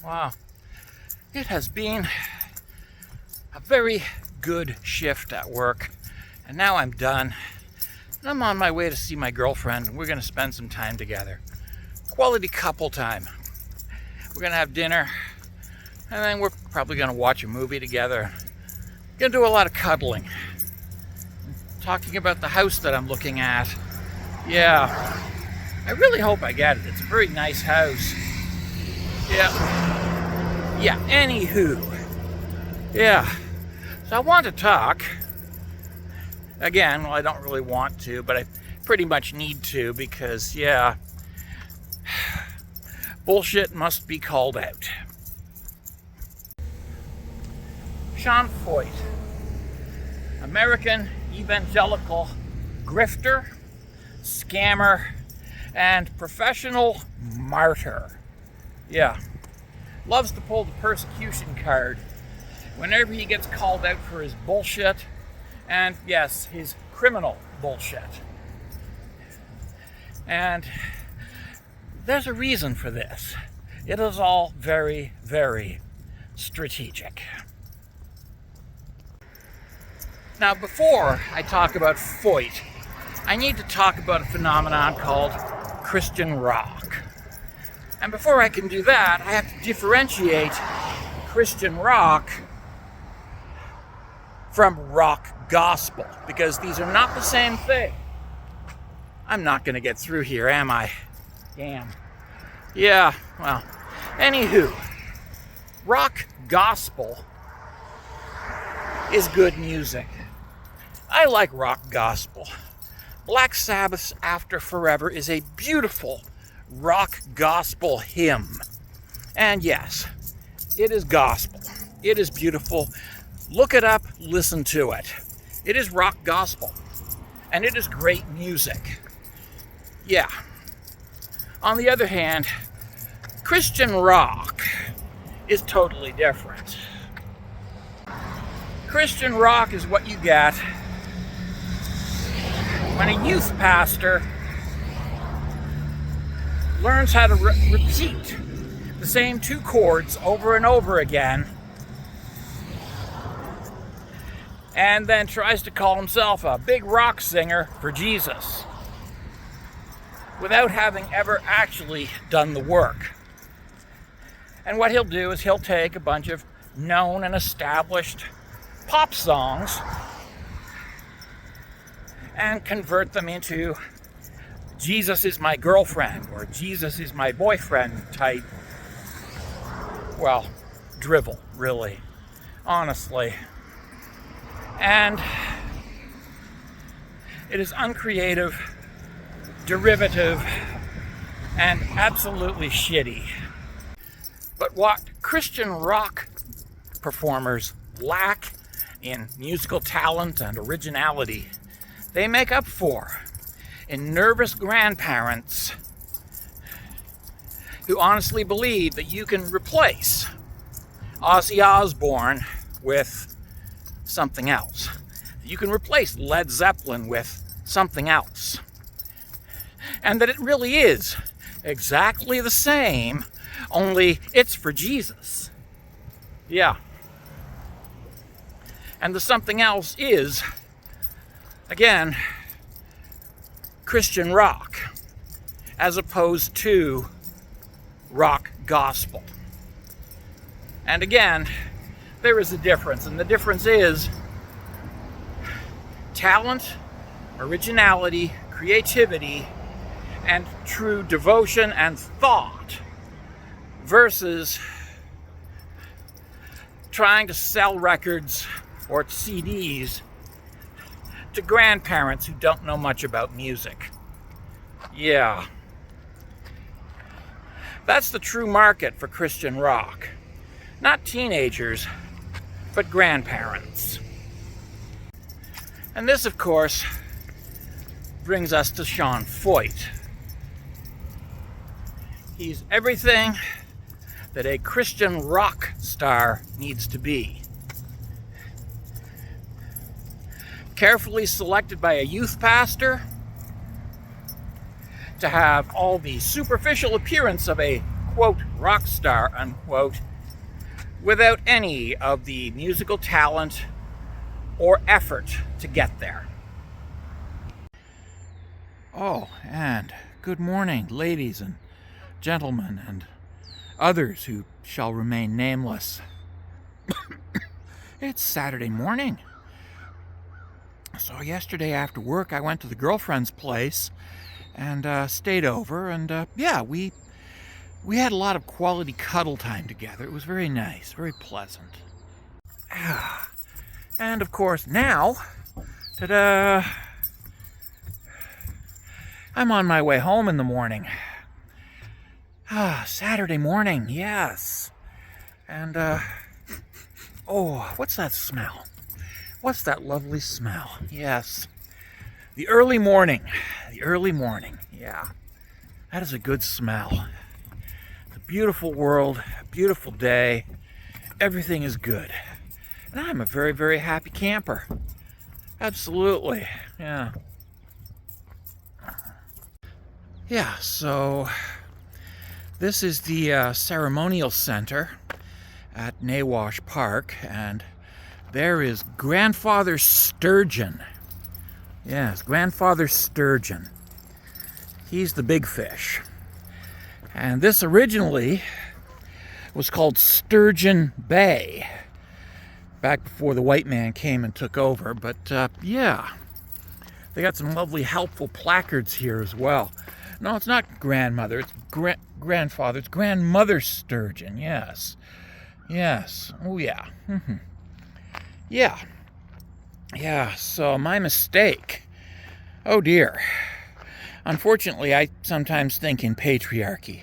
Wow. It has been a very good shift at work, and now I'm done. And I'm on my way to see my girlfriend, and we're going to spend some time together. Quality couple time. We're going to have dinner, and then we're probably going to watch a movie together. Going to do a lot of cuddling. Talking about the house that I'm looking at. Yeah, I really hope I get it. It's a very nice house. Yeah, anywho. Yeah, so I want to talk. Again, well, I don't really want to, but I pretty much need to because, yeah, bullshit must be called out. Sean Foyt, American evangelical grifter, scammer, and professional martyr. Yeah, loves to pull the persecution card whenever he gets called out for his bullshit, and yes, his criminal bullshit. And there's a reason for this. It is all very, very strategic. Now, before I talk about Foyt, I need to talk about a phenomenon called Christian rock. And before I can do that, I have to differentiate Christian rock from rock gospel, because these are not the same thing. I'm not going to get through here, am I? Damn. Yeah, well, anywho, rock gospel is good music. I like rock gospel. Black Sabbath's After Forever is a beautiful rock gospel hymn. And yes, it is gospel. It is beautiful. Look it up, listen to it. It is rock gospel. And it is great music. Yeah. On the other hand, Christian rock is totally different. Christian rock is what you get when a youth pastor learns how to repeat the same two chords over and over again, and then tries to call himself a big rock singer for Jesus without having ever actually done the work. And what he'll do is he'll take a bunch of known and established pop songs and convert them into Jesus is my girlfriend or Jesus is my boyfriend type, well, drivel, really, honestly. And it is uncreative, derivative, and absolutely shitty. But what Christian rock performers lack in musical talent and originality, they make up for in nervous grandparents who honestly believe that you can replace Ozzy Osbourne with something else. You can replace Led Zeppelin with something else. And that it really is exactly the same, only it's for Jesus. Yeah. And the something else is, again, Christian rock, as opposed to rock gospel. And again, there is a difference, and the difference is talent, originality, creativity, and true devotion and thought versus trying to sell records or CDs to grandparents who don't know much about music. Yeah. That's the true market for Christian rock. Not teenagers, but grandparents. And this, of course, brings us to Sean Foyt. He's everything that a Christian rock star needs to be. Carefully selected by a youth pastor to have all the superficial appearance of a quote, rock star, unquote, without any of the musical talent or effort to get there. Oh, and good morning, ladies and gentlemen, and others who shall remain nameless. It's Saturday morning. So yesterday after work, I went to the girlfriend's place and stayed over, and yeah, we had a lot of quality cuddle time together. It was very nice, very pleasant. And of course now, ta-da, I'm on my way home in the morning. Saturday morning, yes. And oh, what's that smell? What's that lovely smell? Yes. The early morning. The early morning, yeah. That is a good smell. It's a beautiful world, a beautiful day. Everything is good. And I'm a very, very happy camper. Absolutely, yeah. Yeah, so this is the ceremonial center at Nawash Park, and there is Grandfather Sturgeon. Yes, Grandfather Sturgeon. He's the big fish. And this originally was called Sturgeon Bay, back before the white man came and took over. But yeah, they got some lovely helpful placards here as well. No, it's not grandmother, it's grandfather, it's Grandmother Sturgeon, yes. Yes, oh yeah. Yeah. Yeah, so my mistake. Oh dear. Unfortunately, I sometimes think in patriarchy.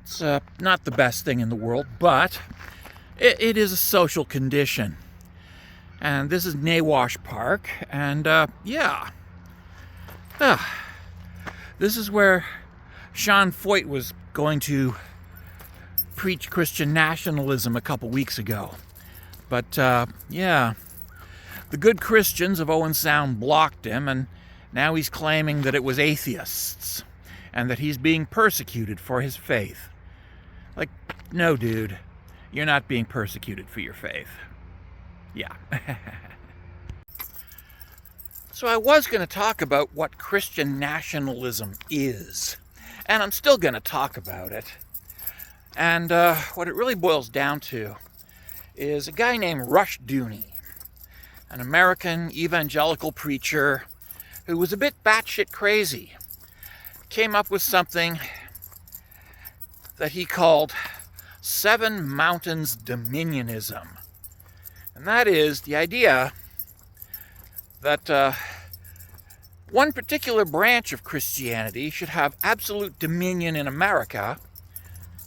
It's not the best thing in the world, but it is a social condition. And this is Nawash Park, and yeah. This is where Sean Foyt was going to preach Christian nationalism a couple weeks ago. But yeah, the good Christians of Owen Sound blocked him, and now he's claiming that it was atheists and that he's being persecuted for his faith. Like, no, dude, you're not being persecuted for your faith. Yeah. So I was going to talk about what Christian nationalism is, and I'm still going to talk about it. And what it really boils down to is a guy named Rushdoony, an American evangelical preacher who was a bit batshit crazy, came up with something that he called Seven Mountains Dominionism. And that is the idea that one particular branch of Christianity should have absolute dominion in America,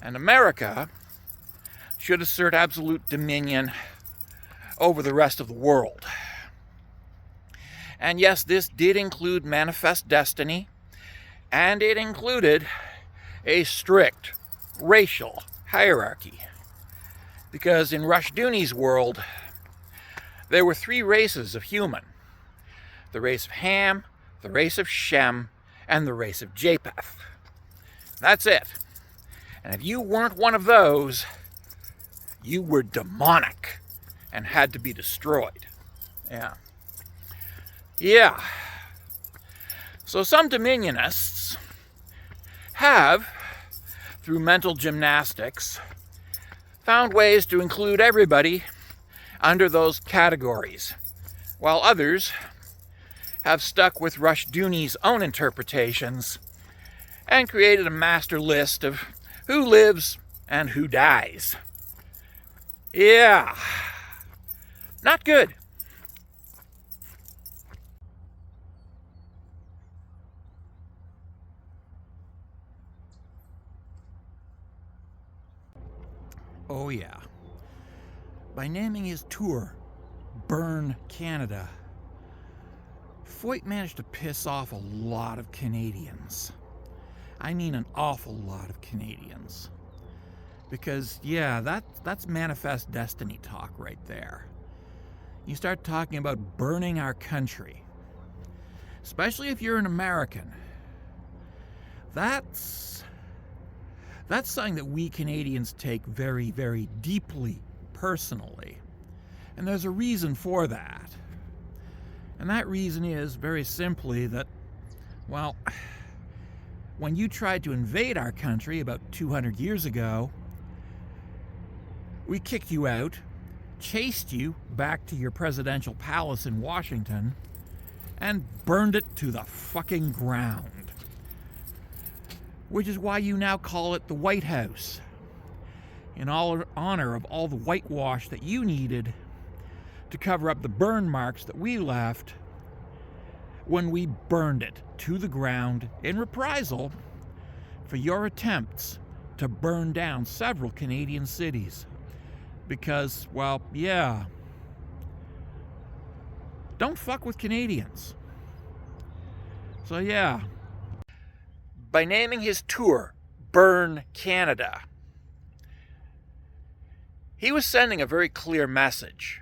and America should assert absolute dominion over the rest of the world. And yes, this did include manifest destiny, and it included a strict racial hierarchy. Because in Rushdoony's world, there were three races of human: the race of Ham, the race of Shem, and the race of Japheth. That's it. And if you weren't one of those, you were demonic and had to be destroyed. Yeah. Yeah. So some dominionists have, through mental gymnastics, found ways to include everybody under those categories, while others have stuck with Rushdoony's own interpretations and created a master list of who lives and who dies. Yeah. Not good. Oh yeah. By naming his tour Burn Canada, Foyt managed to piss off a lot of Canadians. I mean an awful lot of Canadians. Because, yeah, that's manifest destiny talk right there. You start talking about burning our country, especially if you're an American. That's That's something that we Canadians take very, very deeply personally. And there's a reason for that. And that reason is, very simply, that, well, when you tried to invade our country about 200 years ago, we kicked you out, chased you back to your presidential palace in Washington, and burned it to the fucking ground. Which is why you now call it the White House, in all honor of all the whitewash that you needed to cover up the burn marks that we left when we burned it to the ground in reprisal for your attempts to burn down several Canadian cities. Because, well, yeah, don't fuck with Canadians. So yeah, by naming his tour Burn Canada, he was sending a very clear message.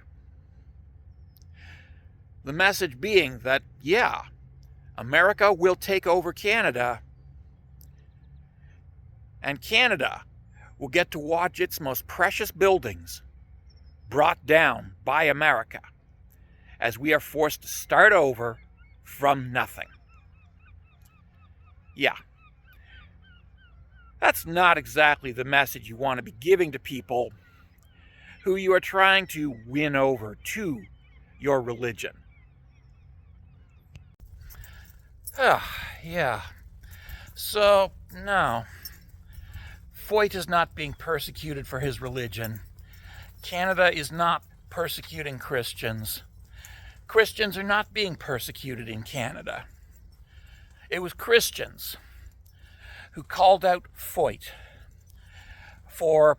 The message being that, yeah, America will take over Canada, and Canada will get to watch its most precious buildings brought down by America as we are forced to start over from nothing. Yeah. That's not exactly the message you want to be giving to people who you are trying to win over to your religion. Yeah. So, no. Foyt is not being persecuted for his religion. Canada is not persecuting Christians. Christians are not being persecuted in Canada. It was Christians who called out Foyt for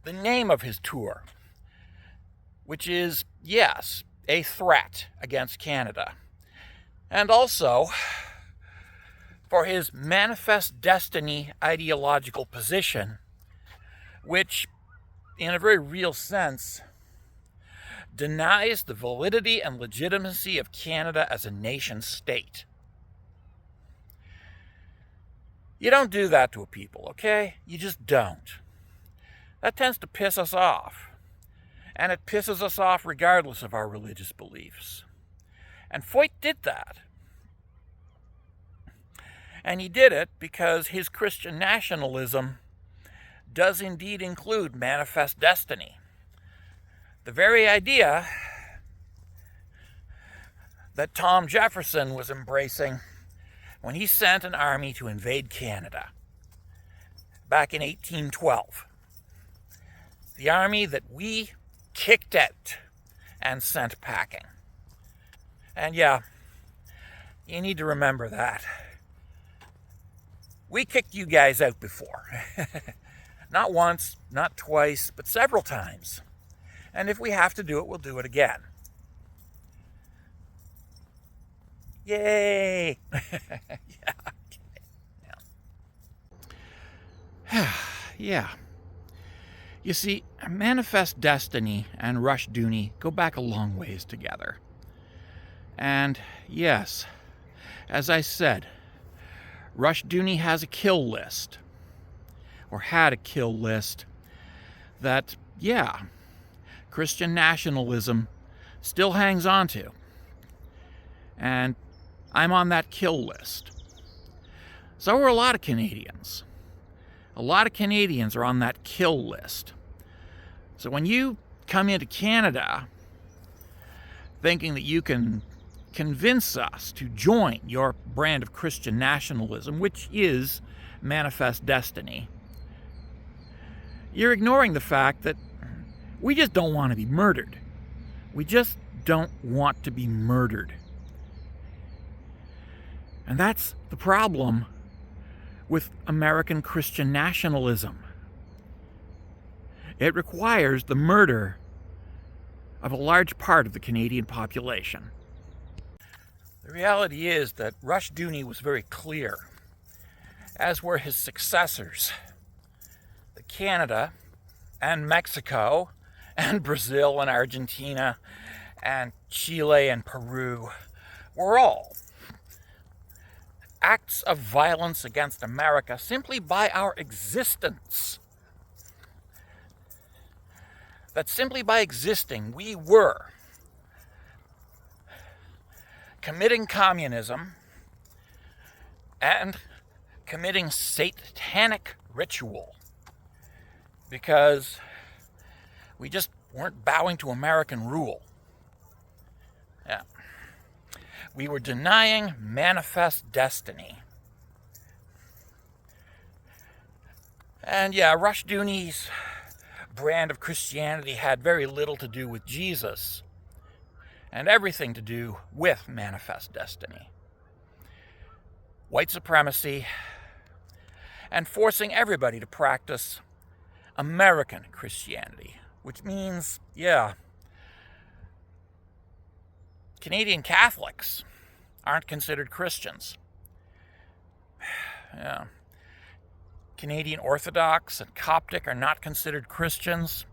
the name of his tour, which is, yes, a threat against Canada. And also for his manifest destiny ideological position, which, in a very real sense, denies the validity and legitimacy of Canada as a nation state. You don't do that to a people, okay? You just don't. That tends to piss us off. And it pisses us off regardless of our religious beliefs. And Foyt did that. And he did it because his Christian nationalism does indeed include manifest destiny. The very idea that Tom Jefferson was embracing when he sent an army to invade Canada back in 1812. The army that we kicked out and sent packing. And yeah, you need to remember that. We kicked you guys out before. Not once, not twice, but several times. And if we have to do it, we'll do it again. Yay! Yeah. Yeah. You see, Manifest Destiny and Rushdoony go back a long ways together. And yes, as I said, Rushdoony has a kill list, or had a kill list, that, yeah, Christian nationalism still hangs on to. And I'm on that kill list. So are a lot of Canadians. A lot of Canadians are on that kill list. So when you come into Canada thinking that you can convince us to join your brand of Christian nationalism, which is Manifest Destiny, you're ignoring the fact that we just don't want to be murdered. We just don't want to be murdered. And that's the problem with American Christian nationalism. It requires the murder of a large part of the Canadian population. The reality is that Rushdoony was very clear, as were his successors, that Canada and Mexico and Brazil and Argentina and Chile and Peru were all acts of violence against America simply by our existence. That simply by existing, we were committing communism and committing satanic ritual because we just weren't bowing to American rule. Yeah. We were denying manifest destiny. And yeah, Rushdoony's brand of Christianity had very little to do with Jesus and everything to do with manifest destiny. White supremacy and forcing everybody to practice American Christianity, which means, yeah, Canadian Catholics aren't considered Christians. Yeah. Canadian Orthodox and Coptic are not considered Christians.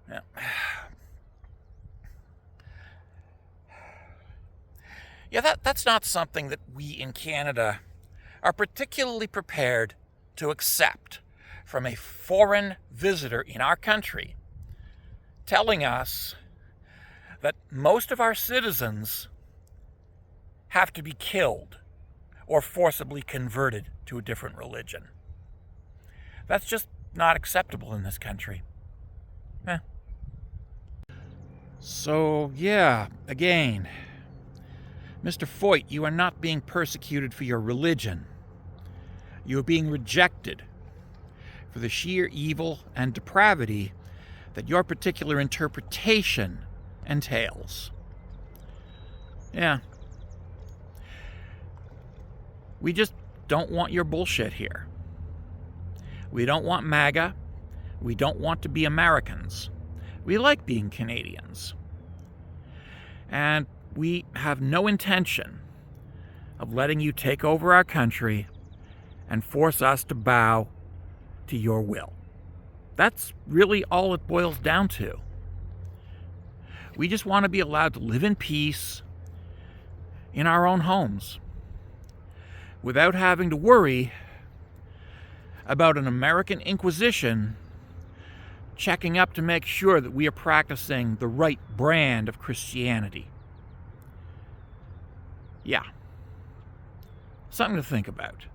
Yeah. Yeah, that's not something that we in Canada are particularly prepared to accept from a foreign visitor in our country, telling us that most of our citizens have to be killed or forcibly converted to a different religion. That's just not acceptable in this country. So, yeah, again, Mr. Foyt, you are not being persecuted for your religion. You are being rejected for the sheer evil and depravity that your particular interpretation entails. Yeah. We just don't want your bullshit here. We don't want MAGA. We don't want to be Americans. We like being Canadians. And we have no intention of letting you take over our country and force us to bow to your will. That's really all it boils down to. We just want to be allowed to live in peace in our own homes without having to worry about an American Inquisition checking up to make sure that we are practicing the right brand of Christianity. Yeah. Something to think about.